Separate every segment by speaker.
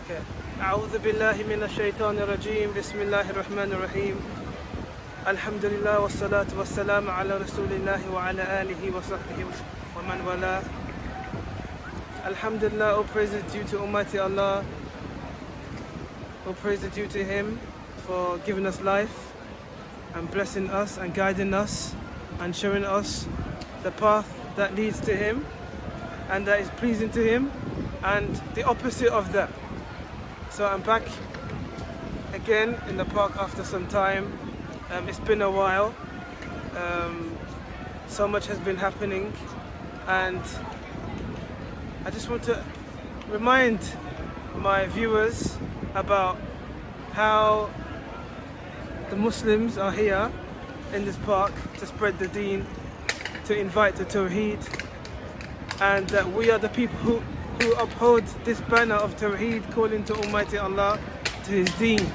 Speaker 1: Okay. أعوذ بالله من الشيطان الرجيم بسم الله الرحمن الرحيم الحمد لله والصلاة والسلام على رسول الله وعلى آله وصحبه ومن والاه. Alhamdulillah, all praise is due to Almighty Allah. All praise is due to Him for giving us life and blessing us and guiding us and showing us the path that leads to Him and that is pleasing to Him and the opposite of that. So I'm back again in the park after some time. It's been a while. So much has been happening, and I just want to remind my viewers about how the Muslims are here in this park to spread the deen, to invite the Tawheed, and that we are the people who uphold this banner of Tawheed, calling to Almighty Allah, to His deen.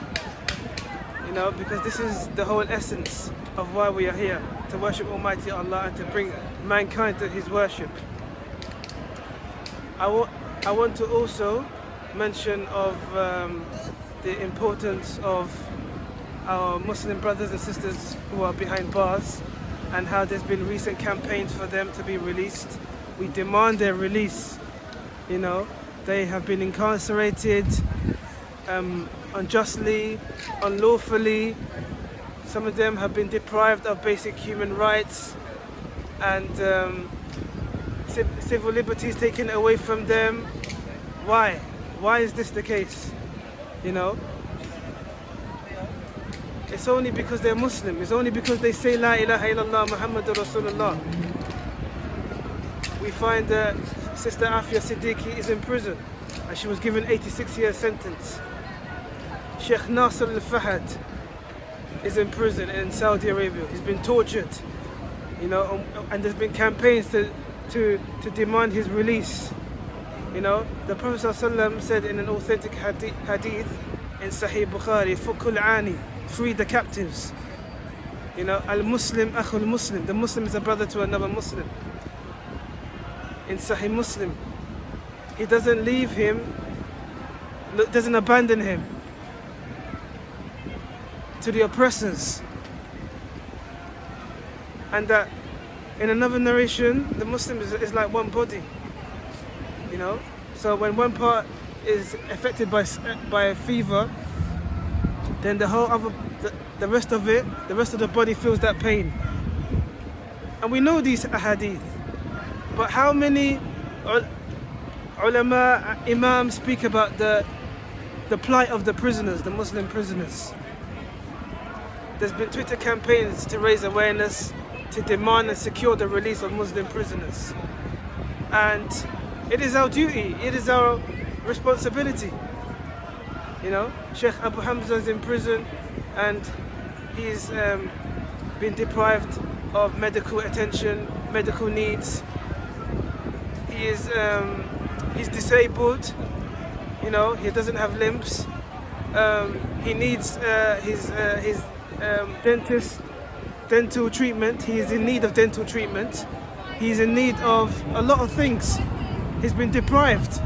Speaker 1: You know, because this is the whole essence of why we are here, to worship Almighty Allah and to bring mankind to His worship. I want to also mention of the importance of our Muslim brothers and sisters who are behind bars, and how there's been recent campaigns for them to be released. We demand their release. You know, they have been incarcerated unjustly, unlawfully. Some of them have been deprived of basic human rights and civil liberties taken away from them. Why? Why is this the case? You know, it's only because they're Muslim. It's only because they say La ilaha illallah Muhammadur Rasulullah. We find that Sister Afia Siddiqui is in prison and she was given 86-year sentence. Sheikh Nasser al-Fahad is in prison in Saudi Arabia. He's been tortured, you know, and there's been campaigns to demand his release. You know, the Prophet ﷺ said in an authentic hadith in Sahih Bukhari, Fukul Ani, free the captives. You know, Al-Muslim Akhul Muslim, the Muslim is a brother to another Muslim. In Sahih Muslim, he doesn't leave him, doesn't abandon him to the oppressors. And that in another narration, the Muslim is like one body, you know. So when one part is affected by a fever, then the rest of the body feels that pain. And we know these ahadith, but how many ulama, imams speak about the plight of the prisoners, the Muslim prisoners? There's been Twitter campaigns to raise awareness, to demand and secure the release of Muslim prisoners. And it is our duty, it is our responsibility. You know, Sheikh Abu Hamza is in prison and he's been deprived of medical attention, medical needs. He's disabled, you know, he doesn't have limbs. He needs his dental treatment. He is in need of dental treatment. He's in need of a lot of things. He's been deprived.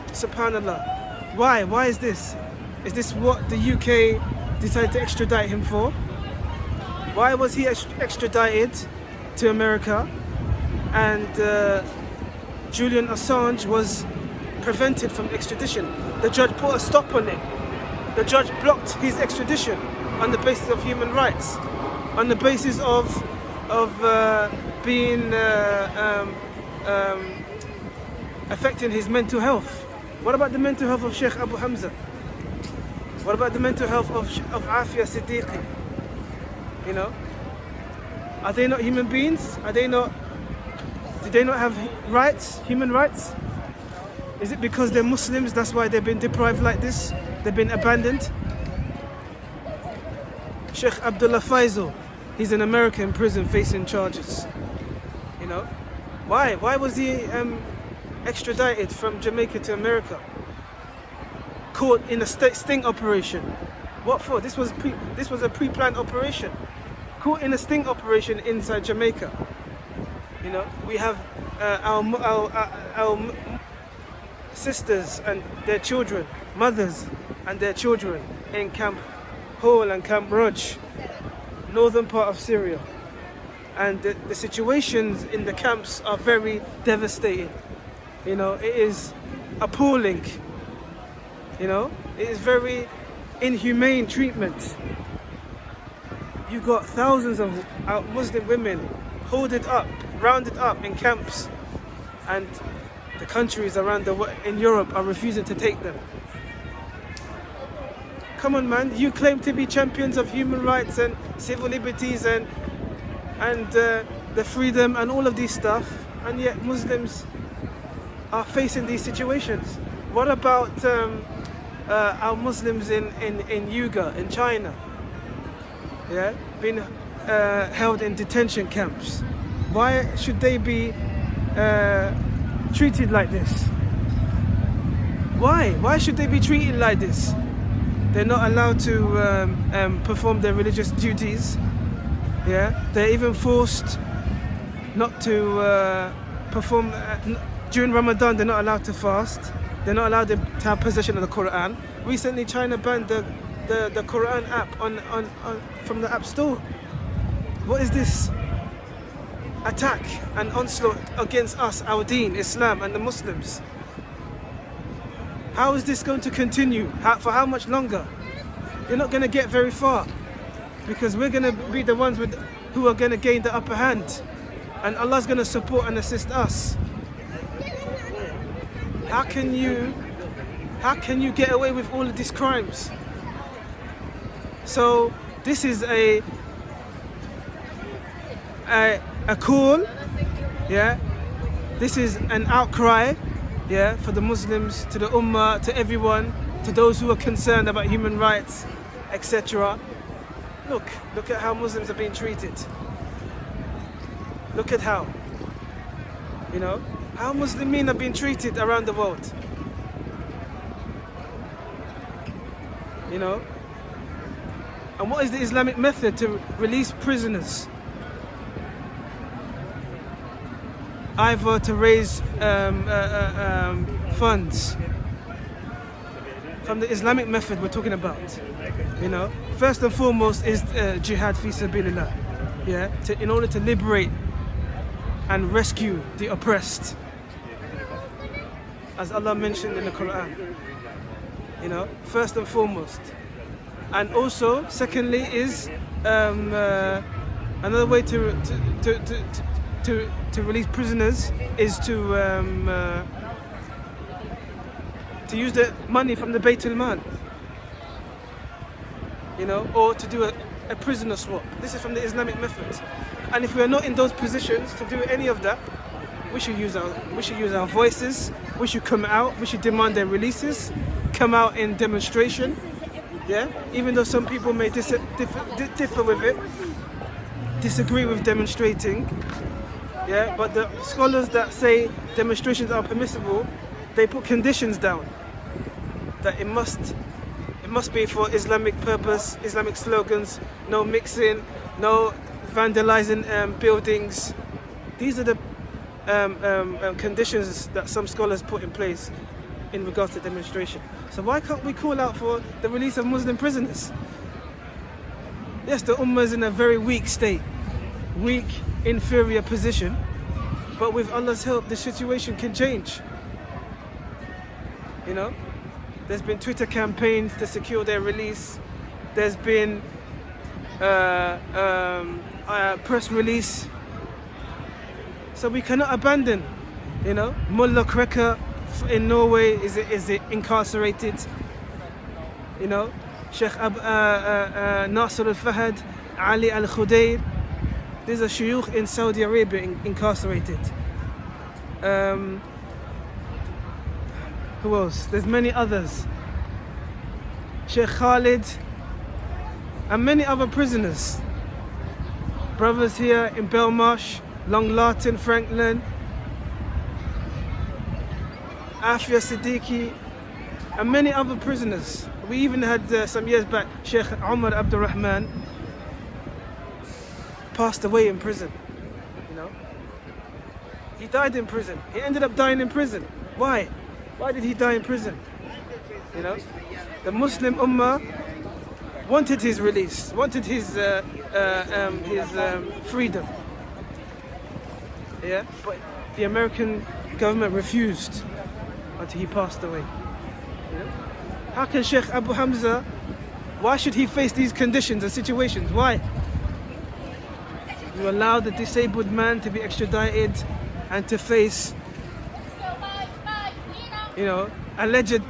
Speaker 1: Subhanallah. Why? Why is this? Is this what the UK decided to extradite him for? Why was he extradited to America and Julian Assange was prevented from extradition? The judge put a stop on it. The judge blocked his extradition on the basis of human rights, on the basis of being affecting his mental health. What about the mental health of Sheikh Abu Hamza? What about the mental health of Afia Siddiqui? You know, are they not human beings? Are they not? Do they not have rights, human rights? Is it because they're Muslims, that's why they've been deprived like this? They've been abandoned? Sheikh Abdullah Faisal, he's in American prison facing charges. You know, why? Why was he extradited from Jamaica to America? Caught in a sting operation. What for? This was a pre-planned operation. Caught in a sting operation inside Jamaica. You know, we have our sisters and their children, mothers and their children in Camp Hall and Camp Roj, northern part of Syria. And the situations in the camps are very devastating. You know, it is appalling. You know, it is very inhumane treatment. You got thousands of Muslim women hoarded up, rounded up in camps, and the countries around in Europe are refusing to take them. Come on, man! You claim to be champions of human rights and civil liberties and the freedom and all of these stuff, and yet Muslims are facing these situations. What about our Muslims in Uyghur, in China? Yeah, being held in detention camps. Why should they be treated like this? Why? Why should they be treated like this? They're not allowed to perform their religious duties. Yeah, they're even forced not to perform during Ramadan. They're not allowed to fast. They're not allowed to have possession of the Quran. Recently, China banned the Quran app from the App Store. What is this attack and onslaught against us, our deen, Islam and the Muslims? How is this going to continue? For how much longer? You're not going to get very far, because we're going to be the ones who are going to gain the upper hand, and Allah's going to support and assist us. How can you get away with all of these crimes? So this is a call, yeah. This is an outcry, yeah, for the Muslims, to the Ummah, to everyone, to those who are concerned about human rights, etc. Look at how Muslims are being treated. Look at how, you know, how Muslimin are being treated around the world. You know, and what is the Islamic method to release prisoners? Either to raise funds. From the Islamic method we're talking about, you know, first and foremost is jihad fi sabilillah, yeah, in order to liberate and rescue the oppressed, as Allah mentioned in the Quran, you know, first and foremost. And also, secondly, is another way to release prisoners is to use the money from the Bayt al-Mal, you know, or to do a prisoner swap. This is from the Islamic method. And if we are not in those positions to do any of that, we should use our voices. We should come out. We should demand their releases. Come out in demonstration. Yeah, even though some people may differ with it, disagree with demonstrating. Yeah, but the scholars that say demonstrations are permissible, they put conditions down that it must be for Islamic purpose, Islamic slogans, no mixing, no vandalizing buildings. These are the conditions that some scholars put in place in regards to demonstration. So why can't we call out for the release of Muslim prisoners? Yes, the Ummah is in a very weak state, weak, inferior position, but with Allah's help the situation can change. You know, there's been Twitter campaigns to secure their release. There's been press release. So we cannot abandon. You know, Mullah Krekar in Norway is incarcerated. You know, Sheikh Nasser al-Fahad, Ali al-Khudayr. There's a shuyukh in Saudi Arabia incarcerated. Who else? There's many others. Sheikh Khalid and many other prisoners. Brothers here in Belmarsh, Long Lartin, Franklin, Afia Siddiqui, and many other prisoners. We even had some years back, Sheikh Umar Abdurrahman passed away in prison. You know, he died in prison. He ended up dying in prison. Why? Why did he die in prison? You know, the Muslim Ummah wanted his release, wanted his freedom. Yeah, but the American government refused until he passed away. You know? How can Sheikh Abu Hamza, why should he face these conditions and situations? Why? You allow the disabled man to be extradited and to face, you know, alleged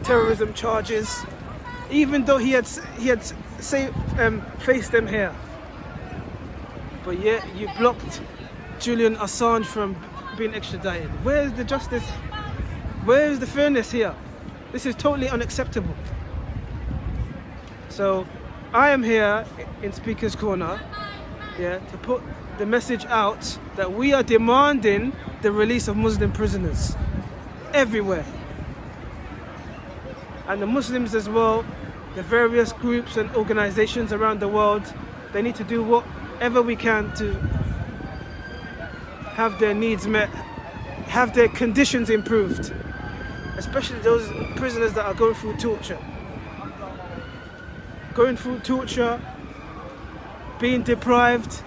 Speaker 1: terrorism charges, even though he had faced them here. But yet you blocked Julian Assange from being extradited. Where is the justice? Where is the fairness here? This is totally unacceptable. So I am here in Speaker's Corner, yeah, to put the message out that we are demanding the release of Muslim prisoners everywhere. And the Muslims as well, the various groups and organizations around the world, they need to do whatever we can to have their needs met, have their conditions improved, especially those prisoners that are going through torture. Going through torture, being deprived,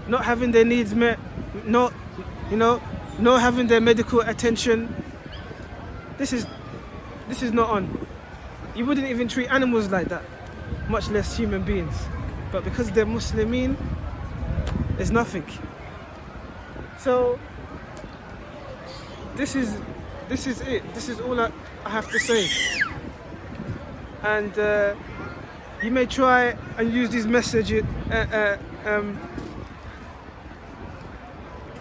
Speaker 1: not having their needs met, not having their medical attention. This is not on. You wouldn't even treat animals like that, much less human beings. But because they're Muslimin, it's nothing. So this is it. This is all I have to say. And you may try and use these messages,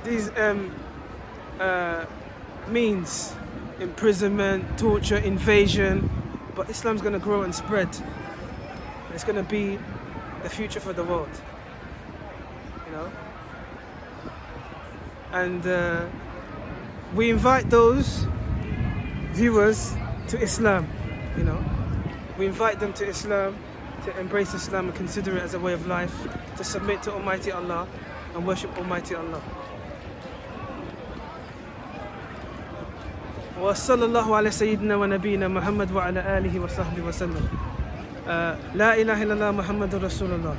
Speaker 1: these means, imprisonment, torture, invasion, but Islam's going to grow and spread. It's going to be the future for the world, you know. And we invite those viewers to Islam, you know. We invite them to Islam, to embrace Islam and consider it as a way of life, to submit to Almighty Allah and worship Almighty Allah. وصلى الله على سيدنا ونبينا محمد وعلى آله وصحبه وسلم. لا إله إلا الله محمد رسول الله.